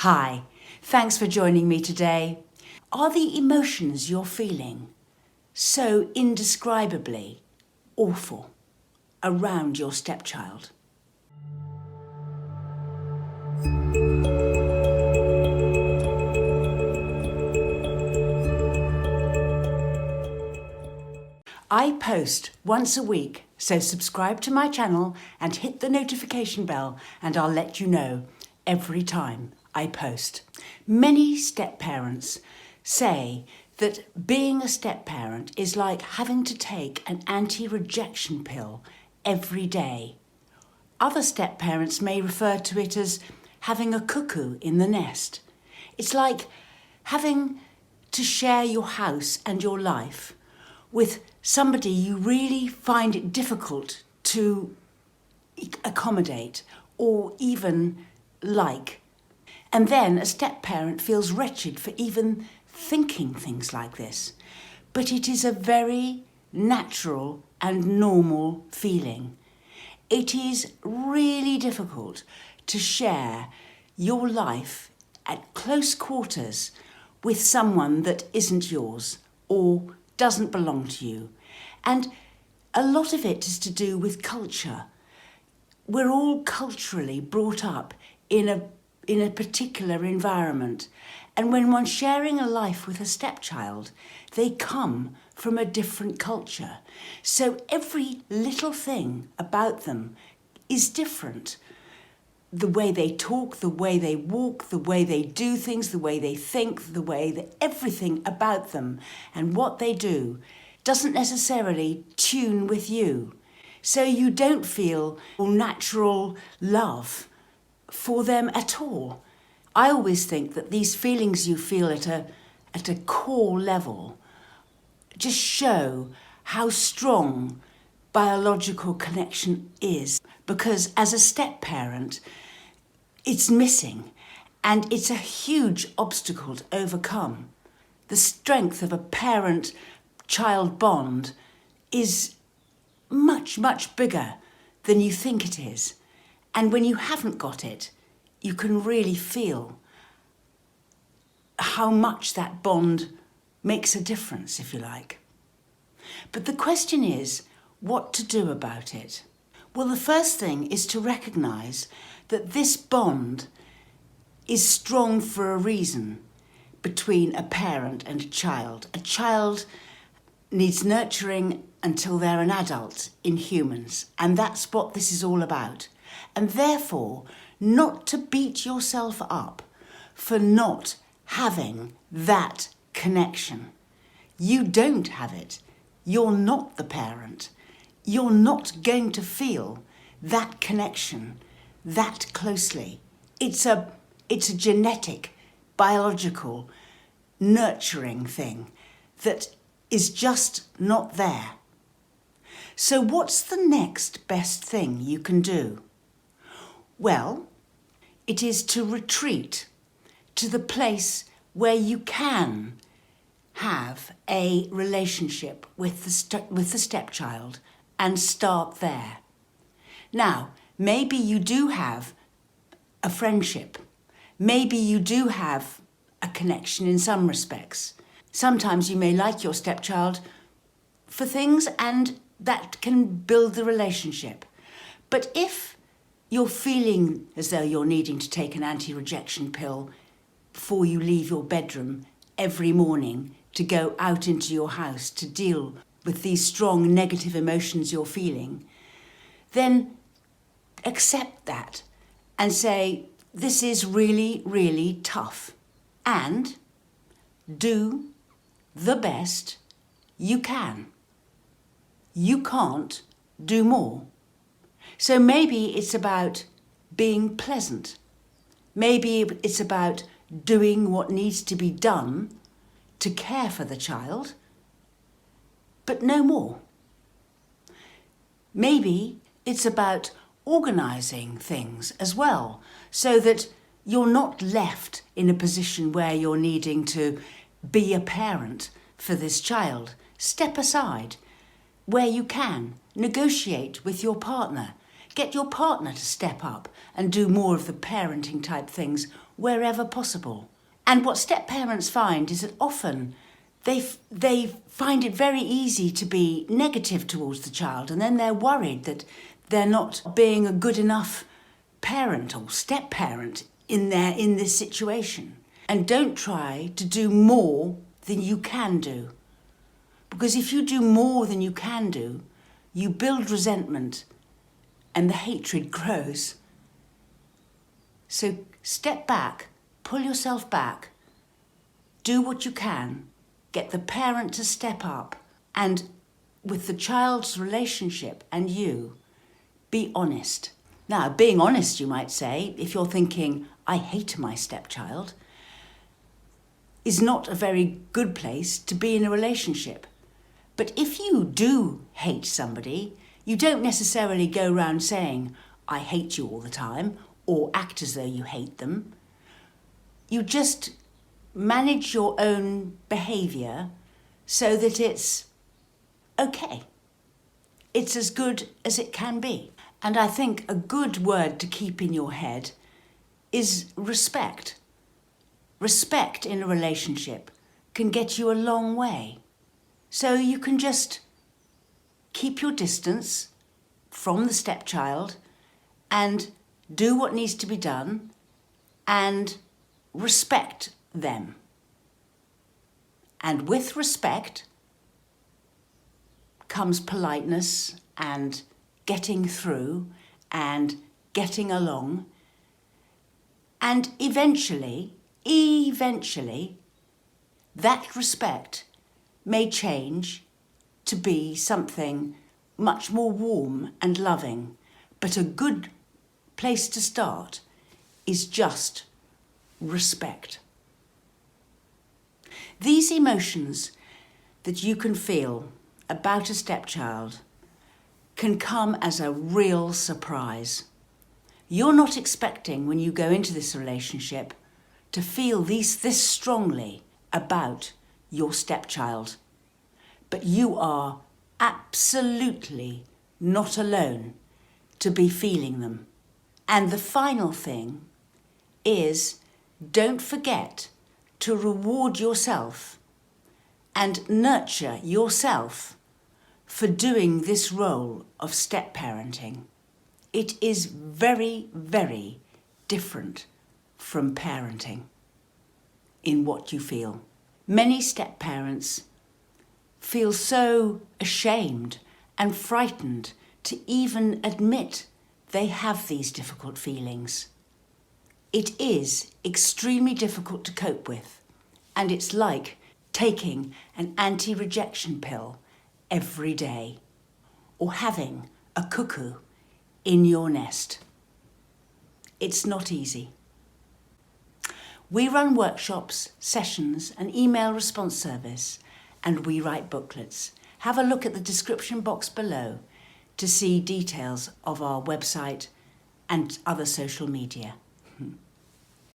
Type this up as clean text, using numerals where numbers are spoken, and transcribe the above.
Hi, thanks for joining me today. Are the emotions you're feeling so indescribably awful around your stepchild? I post once a week, so subscribe to my channel and hit the notification bell and I'll let you know every time I post. Many step-parents say that being a step-parent is like having to take an anti-rejection pill every day. Other step-parents may refer to it as having a cuckoo in the nest. It's like having to share your house and your life with somebody you really find it difficult to accommodate or even like. And then a step-parent feels wretched for even thinking things like this. But it is a very natural and normal feeling. It is really difficult to share your life at close quarters with someone that isn't yours or doesn't belong to you. And a lot of it is to do with culture. We're all culturally brought up in a particular environment. And when one's sharing a life with a stepchild, they come from a different culture. So every little thing about them is different. The way they talk, the way they walk, the way they do things, the way they think, the way that everything about them and what they do doesn't necessarily tune with you. So you don't feel natural love for them at all. I always think that these feelings you feel at a core level just show how strong biological connection is, because as a step-parent, it's missing and it's a huge obstacle to overcome. The strength of a parent-child bond is much, much bigger than you think it is. And when you haven't got it, you can really feel how much that bond makes a difference, if you like. But the question is, what to do about it? Well, the first thing is to recognise that this bond is strong for a reason between a parent and a child. A child needs nurturing until they're an adult in humans, and that's what this is all about. And therefore, not to beat yourself up for not having that connection. You don't have it. You're not the parent. You're not going to feel that connection that closely. It's a genetic, biological, nurturing thing that is just not there. So what's the next best thing you can do? Well, it is to retreat to the place where you can have a relationship with the stepchild and start there. Now, maybe you do have a friendship. Maybe you do have a connection in some respects. Sometimes you may like your stepchild for things and that can build the relationship. But if you're feeling as though you're needing to take an anti-rejection pill before you leave your bedroom every morning to go out into your house to deal with these strong negative emotions you're feeling, then accept that and say, this is really, really tough, and do the best you can. You can't do more. So maybe it's about being pleasant. Maybe it's about doing what needs to be done to care for the child, but no more. Maybe it's about organising things as well, so that you're not left in a position where you're needing to be a parent for this child. Step aside where you can. Negotiate with your partner. Get your partner to step up and do more of the parenting type things wherever possible. And what step-parents find is that often they find it very easy to be negative towards the child, and then they're worried that they're not being a good enough parent or step-parent in this situation. And don't try to do more than you can do. Because if you do more than you can do, you build resentment and the hatred grows. So step back, pull yourself back, do what you can, get the parent to step up, and with the child's relationship and you, be honest. Now, being honest, you might say, if you're thinking, I hate my stepchild, is not a very good place to be in a relationship. But if you do hate somebody, you don't necessarily go around saying, I hate you all the time, or act as though you hate them. You just manage your own behaviour so that it's okay. It's as good as it can be. And I think a good word to keep in your head is respect. Respect in a relationship can get you a long way. So you can just keep your distance from the stepchild and do what needs to be done and respect them. And with respect comes politeness and getting through and getting along. And eventually, that respect may change to be something much more warm and loving. But a good place to start is just respect. These emotions that you can feel about a stepchild can come as a real surprise. You're not expecting, when you go into this relationship, to feel this strongly about your stepchild. But you are absolutely not alone to be feeling them. And the final thing is, don't forget to reward yourself and nurture yourself for doing this role of step-parenting. It is very, very different from parenting in what you feel. Many step-parents feel so ashamed and frightened to even admit they have these difficult feelings. It is extremely difficult to cope with, and it's like taking an anti-rejection pill every day, or having a cuckoo in your nest. It's not easy. We run workshops, sessions, an email response service, and we write booklets. Have a look at the description box below to see details of our website and other social media.